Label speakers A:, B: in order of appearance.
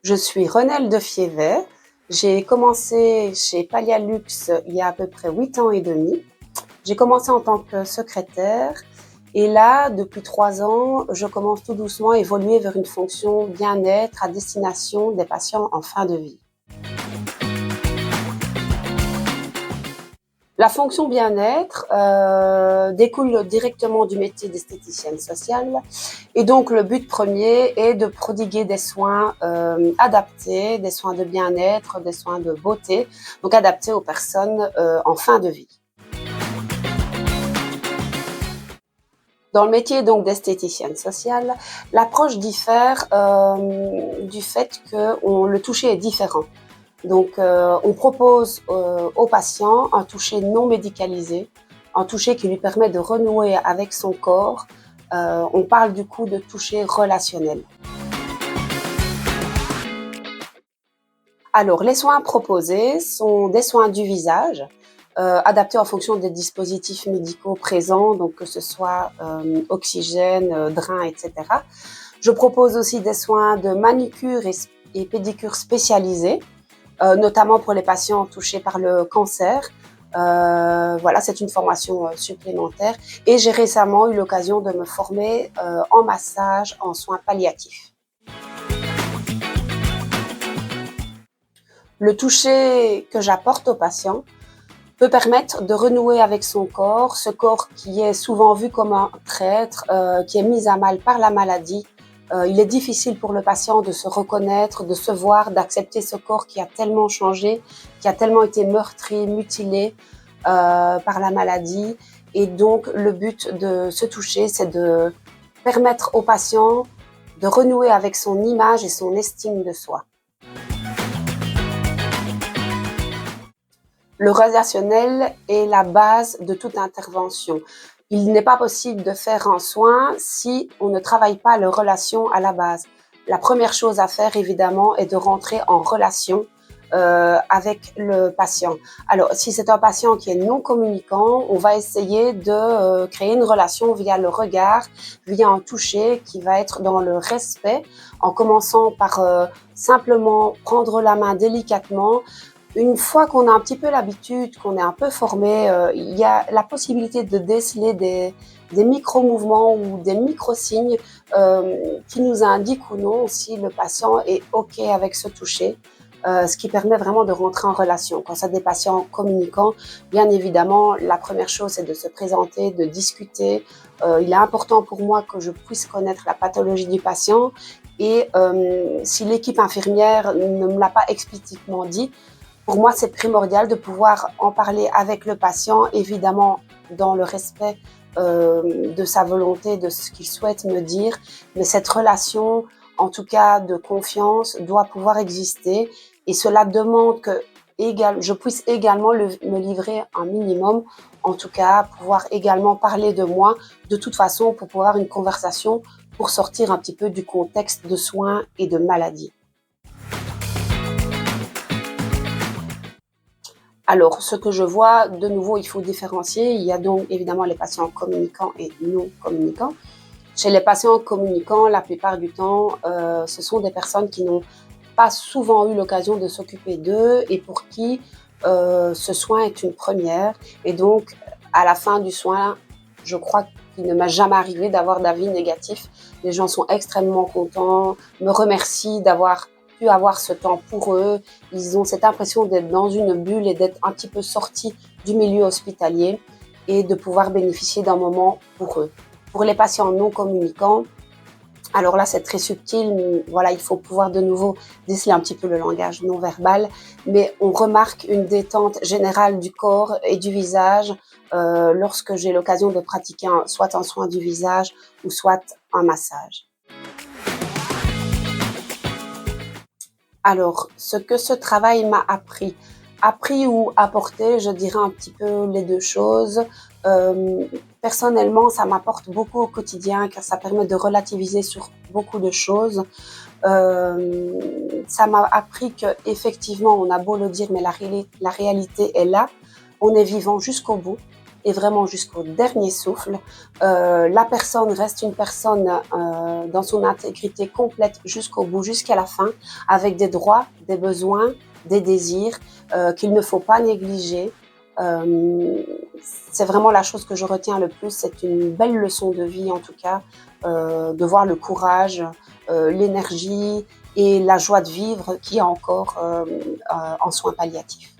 A: Je suis Renelle de Fiévet. J'ai commencé chez Palialux il y a à peu près 8 ans et demi. J'ai commencé en tant que secrétaire et là, depuis 3 ans, je commence tout doucement à évoluer vers une fonction bien-être à destination des patients en fin de vie. La fonction bien-être découle directement du métier d'esthéticienne sociale et donc le but premier est de prodiguer des soins adaptés, des soins de bien-être, des soins de beauté, donc adaptés aux personnes en fin de vie. Dans le métier donc d'esthéticienne sociale, l'approche diffère du fait que le toucher est différent. Donc, on propose au patient un toucher non médicalisé, un toucher qui lui permet de renouer avec son corps. On parle du coup de toucher relationnel. Alors, les soins proposés sont des soins du visage, adaptés en fonction des dispositifs médicaux présents, donc que ce soit oxygène, drain, etc. Je propose aussi des soins de manucure et pédicure spécialisés, notamment pour les patients touchés par le cancer. Voilà, c'est une formation supplémentaire. Et j'ai récemment eu l'occasion de me former en massage, en soins palliatifs. Le toucher que j'apporte au patient peut permettre de renouer avec son corps, ce corps qui est souvent vu comme un traître, qui est mis à mal par la maladie. Il est difficile pour le patient de se reconnaître, de se voir, d'accepter ce corps qui a tellement changé, qui a tellement été meurtri, mutilé par la maladie. Et donc, le but de ce toucher, c'est de permettre au patient de renouer avec son image et son estime de soi. Le relationnel est la base de toute intervention. Il n'est pas possible de faire un soin si on ne travaille pas la relation à la base. La première chose à faire, évidemment, est de rentrer en relation avec le patient. Alors, si c'est un patient qui est non communicant, on va essayer de créer une relation via le regard, via un toucher qui va être dans le respect, en commençant par simplement prendre la main délicatement. Une fois qu'on a un petit peu l'habitude, qu'on est un peu formé, il y a la possibilité de déceler des micro-mouvements ou des micro-signes qui nous indiquent ou non si le patient est OK avec ce toucher, ce qui permet vraiment de rentrer en relation. Quand c'est des patients communicants, bien évidemment, la première chose, c'est de se présenter, de discuter. Il est important pour moi que je puisse connaître la pathologie du patient et si l'équipe infirmière ne me l'a pas explicitement dit, pour moi, c'est primordial de pouvoir en parler avec le patient, évidemment dans le respect de sa volonté, de ce qu'il souhaite me dire. Mais cette relation, en tout cas de confiance, doit pouvoir exister. Et cela demande que je puisse également me livrer un minimum, en tout cas pouvoir également parler de moi, de toute façon pour pouvoir une conversation, pour sortir un petit peu du contexte de soins et de maladie. Alors, ce que je vois, de nouveau, il faut différencier. Il y a donc évidemment les patients communicants et non communicants. Chez les patients communicants, la plupart du temps, ce sont des personnes qui n'ont pas souvent eu l'occasion de s'occuper d'eux et pour qui ce soin est une première. Et donc, à la fin du soin, je crois qu'il ne m'a jamais arrivé d'avoir d'avis négatifs. Les gens sont extrêmement contents, me remercient d'avoir pu avoir ce temps pour eux. Ils ont cette impression d'être dans une bulle et d'être un petit peu sortis du milieu hospitalier et de pouvoir bénéficier d'un moment pour eux. Pour les patients non communicants, alors là, c'est très subtil. Voilà, il faut pouvoir de nouveau déceler un petit peu le langage non verbal, mais on remarque une détente générale du corps et du visage lorsque j'ai l'occasion de pratiquer soit un soin du visage ou soit un massage. Alors, ce que ce travail m'a appris ou apporté, je dirais un petit peu les deux choses. Personnellement, ça m'apporte beaucoup au quotidien car ça permet de relativiser sur beaucoup de choses. Ça m'a appris qu'effectivement, on a beau le dire, mais la réalité est là. On est vivant jusqu'au bout. et vraiment jusqu'au dernier souffle. La personne reste une personne dans son intégrité complète jusqu'au bout, jusqu'à la fin, avec des droits, des besoins, des désirs qu'il ne faut pas négliger. Euh, c'est vraiment la chose que je retiens le plus. C'est une belle leçon de vie, en tout cas, de voir le courage, l'énergie et la joie de vivre qu'il y a encore en soins palliatifs.